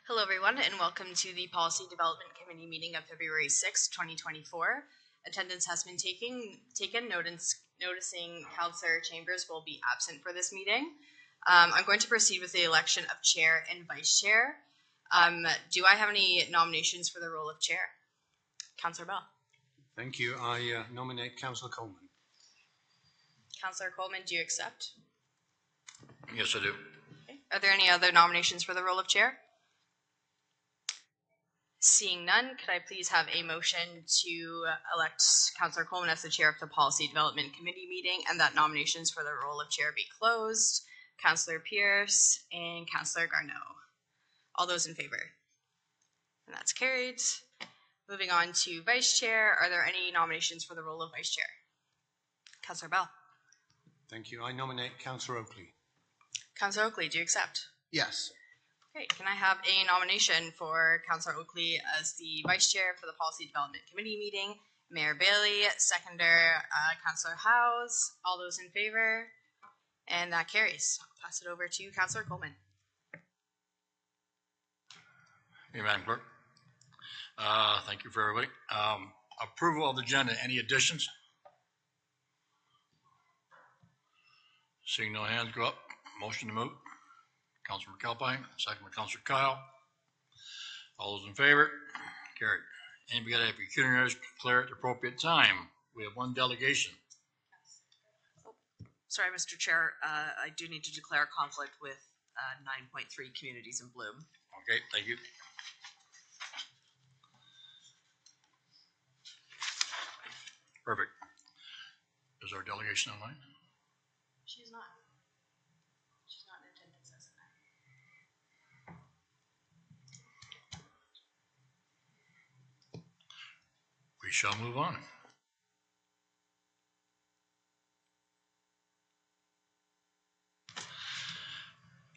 Hello, everyone, and welcome to the Policy Development Committee meeting of February 6, 2024. Attendance has been taken, noticing Councillor Chambers will be absent for this meeting. I'm going to proceed with the election of chair and vice chair. Do I have any nominations for the role of chair? Councillor Bell. Thank you. I nominate Councillor Coleman. Councillor Coleman, do you accept? Yes, I do. Okay. Are there any other nominations for the role of chair? Seeing none, could I please have a motion to elect Councillor Coleman as the chair of the Policy Development Committee meeting, and that nominations for the role of chair be closed? Councillor Pierce and Councillor Garneau. All those in favor? And that's carried. Moving on to vice chair, are there any nominations for the role of vice chair? Councillor Bell. Thank you. I nominate Councillor Oakley. Councillor Oakley, do you accept? Yes. Okay, can I have a nomination for Councillor Oakley as the vice chair for the Policy Development Committee meeting? Mayor Bailey, seconder Councillor Howes. All those in favor? And that carries. I'll pass it over to Councillor Coleman. Hey, Madam Clerk. Thank you for everybody. Approval of the agenda. Any additions? Seeing no hands go up. Motion to move. Councilor McAlpine, second by Councilor Kyle. All those in favor? Carried. Anybody got a pecuniary declare at the appropriate time? We have one delegation. Sorry, Mr. Chair, I do need to declare a conflict with 9.3 Communities in Bloom. Okay, thank you. Perfect. Is our delegation online? She's not. She's not in attendance as of now. We shall move on.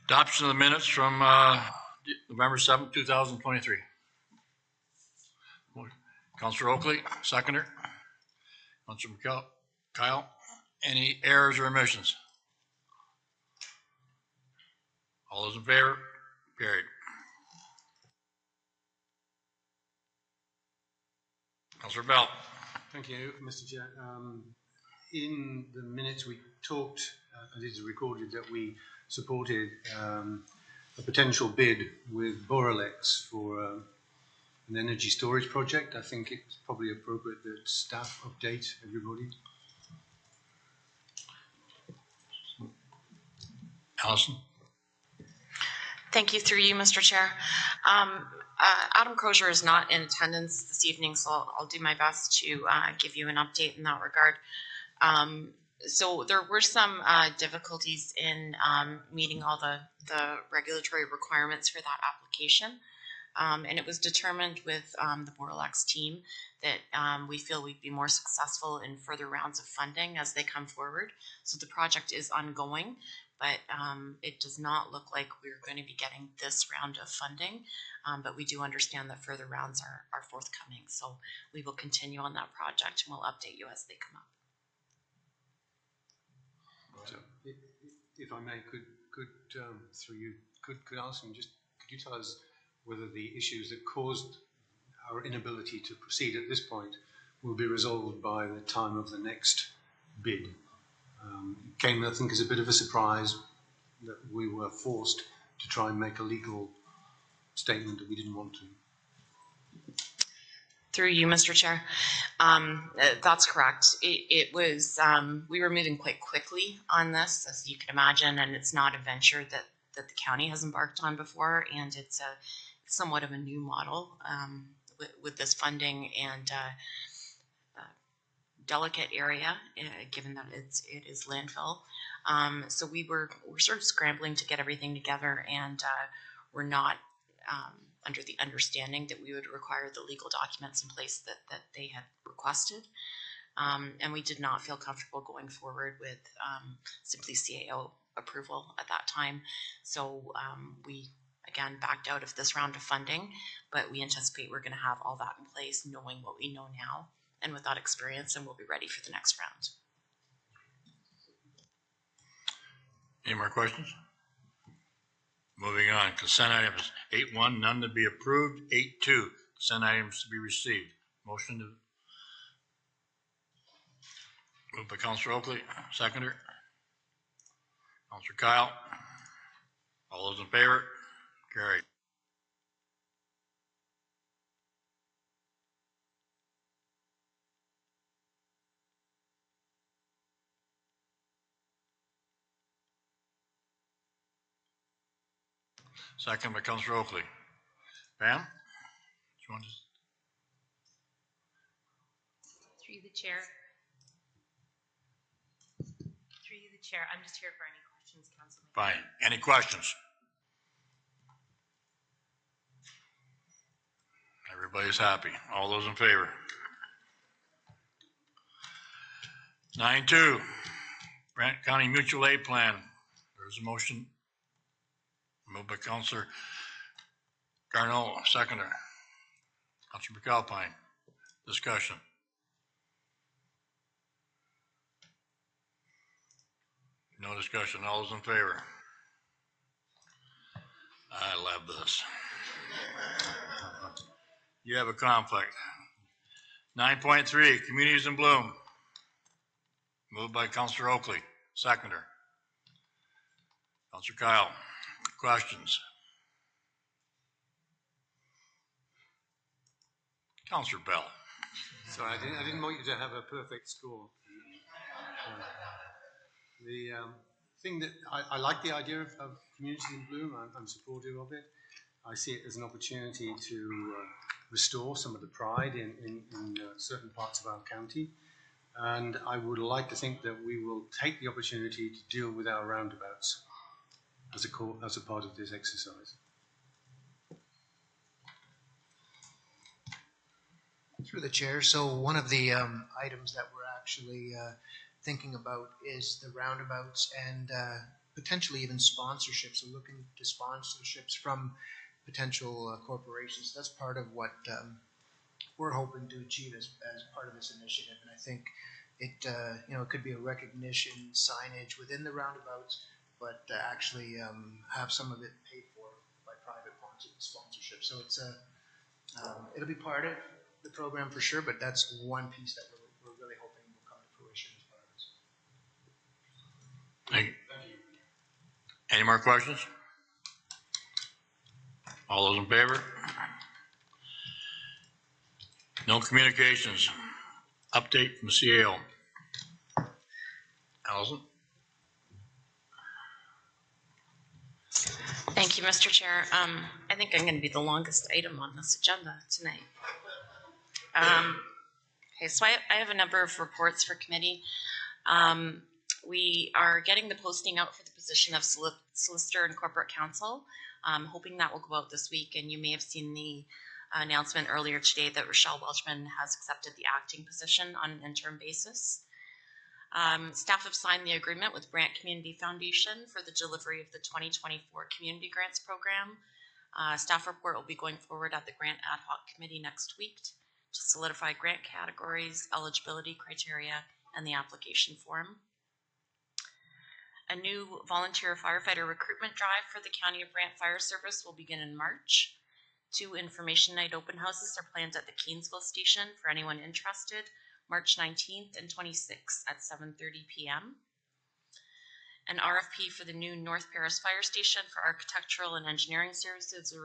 Adoption of the minutes from November 7th, 2023. Councillor Oakley, seconder. Councillor Kyle, any errors or omissions? All those in favor? Carried. Councillor Bell. Thank you, Mr. Chair. In the minutes we talked, and it is recorded that we supported a potential bid with Boralex for an energy storage project. I think it's probably appropriate that staff update everybody. Allison. Thank you, through you, Mr. Chair. Adam Crozier is not in attendance this evening, so I'll do my best to give you an update in that regard. So there were some difficulties in meeting all the regulatory requirements for that application. And it was determined with the Boralex team that we feel we'd be more successful in further rounds of funding as they come forward. So the project is ongoing, but it does not look like we're going to be getting this round of funding. But we do understand that further rounds are forthcoming. So we will continue on that project and we'll update you as they come up. So, if I may, could through you, could Alison just, could you tell us whether the issues that caused our inability to proceed at this point will be resolved by the time of the next bid? It came, I think, as a bit of a surprise that we were forced to try and make a legal statement that we didn't want to. Through you, Mr. Chair. That's correct. It was, we were moving quite quickly on this, as you can imagine, and it's not a venture that the county has embarked on before, and it's somewhat of a new model with this funding and delicate area, given that it is landfill. So we're sort of scrambling to get everything together, and we're not under the understanding that we would require the legal documents in place that they had requested. And we did not feel comfortable going forward with simply CAO approval at that time. So we, again, backed out of this round of funding, but we anticipate we're going to have all that in place, knowing what we know now and with that experience, and we'll be ready for the next round. Any more questions? Moving on, consent items, 8.1, none to be approved. 8.2, consent items to be received. Motion to, moved by Counselor Oakley, seconder. Counselor Kyle. All those in favor? Carried. Second by Counselor Oakley. Pam? Do you want to? Through the chair. Through the chair. I'm just here for any questions, Councilman. Fine. Any questions? Everybody's happy. All those in favor? 9.2, Brant County Mutual Aid Plan. There's a motion. Moved by Counselor Garneau, seconder. Counselor McAlpine. Discussion. No discussion. All those in favor? I love this. You have a conflict. 9.3, Communities in Bloom. Moved by Counselor Oakley, seconder. Counselor Kyle, questions? Counselor Bell. Sorry, I didn't want you to have a perfect score. The thing that I like the idea of Communities in Bloom. I'm supportive of it. I see it as an opportunity to restore some of the pride in certain parts of our county. And I would like to think that we will take the opportunity to deal with our roundabouts as a part of this exercise. Through the chair. So one of the items that we're actually thinking about is the roundabouts and potentially even sponsorships. So looking to sponsorships from potential corporations. That's part of what we're hoping to achieve as part of this initiative. And I think it it could be a recognition signage within the roundabouts, but actually have some of it paid for by private sponsorship. So it's it'll be part of the program for sure, but that's one piece that we're really hoping will come to fruition as part of this. Thank you. Any more questions? All those in favor? No communications. Update from CAO. Allison? Thank you, Mr. Chair. I think I'm going to be the longest item on this agenda tonight. Okay, so I have a number of reports for committee. We are getting the posting out for the position of solicitor and corporate counsel. Hoping that will go out this week, and you may have seen the announcement earlier today that Rochelle Welchman has accepted the acting position on an interim basis. Staff have signed the agreement with Brant Community Foundation for the delivery of the 2024 Community Grants Program. Staff report will be going forward at the Grant Ad Hoc Committee next week to solidify grant categories, eligibility criteria, and the application form. A new volunteer firefighter recruitment drive for the County of Brant Fire Service will begin in March. 2 information night open houses are planned at the Keensville station for anyone interested, March 19th and 26th at 7:30 p.m. An RFP for the new North Paris Fire Station for architectural and engineering services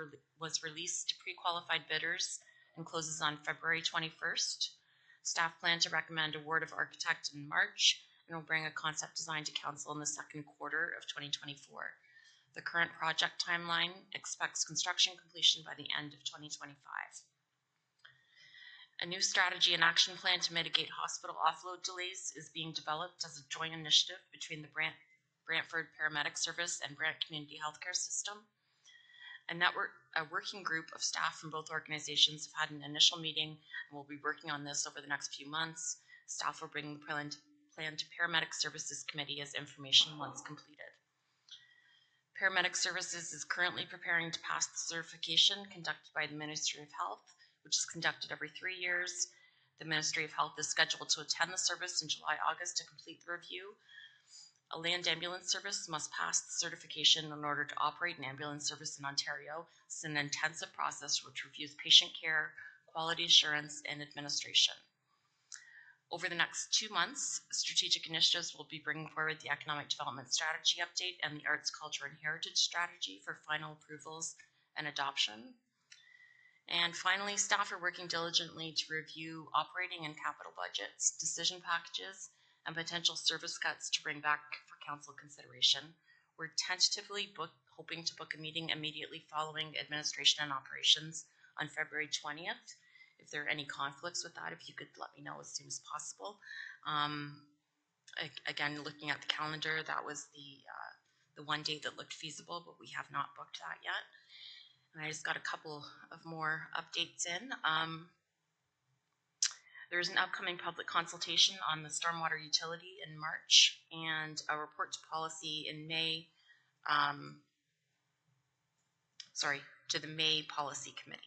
was released to pre-qualified bidders and closes on February 21st. Staff plan to recommend award of architect in March and will bring a concept design to council in the second quarter of 2024. The current project timeline expects construction completion by the end of 2025. A new strategy and action plan to mitigate hospital offload delays is being developed as a joint initiative between the Brantford Paramedic Service and Brant Community Healthcare System. A working group of staff from both organizations have had an initial meeting and will be working on this over the next few months. Staff will bring the plan to Paramedic Services Committee as information once completed. Paramedic Services is currently preparing to pass the certification conducted by the Ministry of Health, which is conducted every 3 years. The Ministry of Health is scheduled to attend the service in July, August to complete the review. A land ambulance service must pass the certification in order to operate an ambulance service in Ontario. It's an intensive process which reviews patient care, quality assurance, and administration. Over the next 2 months, strategic initiatives will be bringing forward the economic development strategy update and the arts, culture, and heritage strategy for final approvals and adoption. And finally, staff are working diligently to review operating and capital budgets, decision packages, and potential service cuts to bring back for council consideration. We're tentatively hoping to book a meeting immediately following administration and operations on February 20th. If there are any conflicts with that, if you could let me know as soon as possible. Again, looking at the calendar, that was the one date that looked feasible, but we have not booked that yet. And I just got a couple of more updates in. There's an upcoming public consultation on the stormwater utility in March and a report to policy in May, to the May Policy Committee.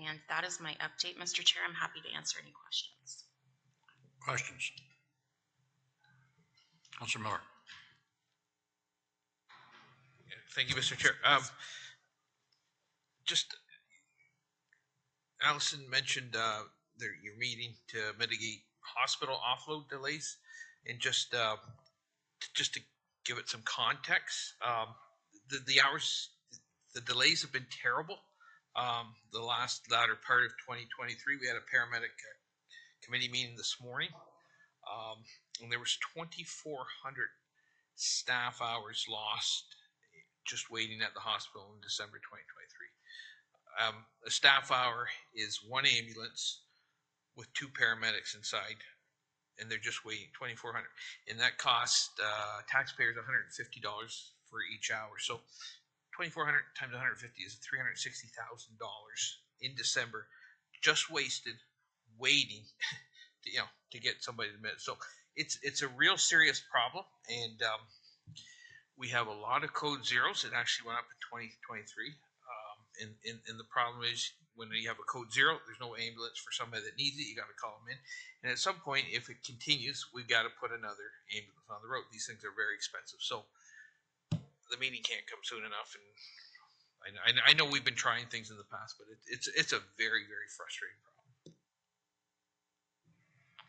And that is my update, Mr. Chair. I'm happy to answer any questions. Questions? Councilor Miller. Thank you, Mr. Chair. Just Allison mentioned your meeting to mitigate hospital offload delays, and just to give it some context, the hours, the delays have been terrible. The latter part of 2023, we had a paramedic committee meeting this morning, and there was 2,400 staff hours lost just waiting at the hospital in December 2023. A staff hour is one ambulance with 2 paramedics inside, and they're just waiting 2,400, and that costs taxpayers $150 for each hour. So 2,400 times 150 is $360,000 in December, just wasted waiting to get somebody admitted. So it's a real serious problem, and we have a lot of code zeros. It actually went up in 2023. And the problem is, when you have a code 0, there's no ambulance for somebody that needs it. You got to call them in. And at some point, if it continues, we've got to put another ambulance on the road. These things are very expensive. So the meeting can't come soon enough. And I know we've been trying things in the past, but it's a very, very frustrating problem.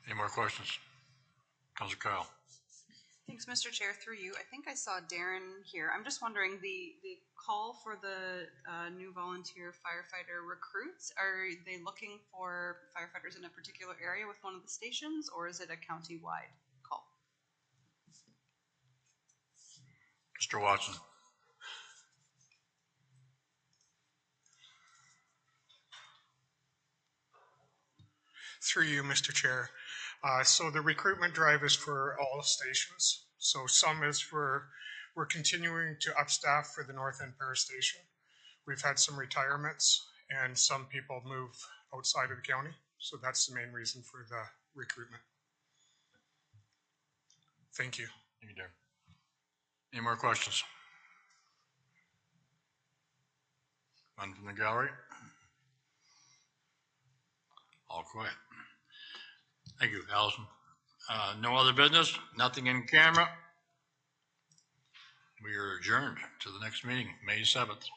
Any more questions? Councilor Kyle. Thanks, Mr. Chair. Through you, I think I saw Darren here. I'm just wondering, the call for the new volunteer firefighter recruits, are they looking for firefighters in a particular area with one of the stations, or is it a county-wide call? Mr. Watson. Through you, Mr. Chair. So the recruitment drive is for all stations. So some is we're continuing to upstaff for the North End Para Station. We've had some retirements and some people move outside of the county. So that's the main reason for the recruitment. Thank you. Thank you, Darren. Any more questions? None from the gallery? All quiet. Thank you, Allison. No other business? Nothing in camera? We are adjourned to the next meeting, May 7th.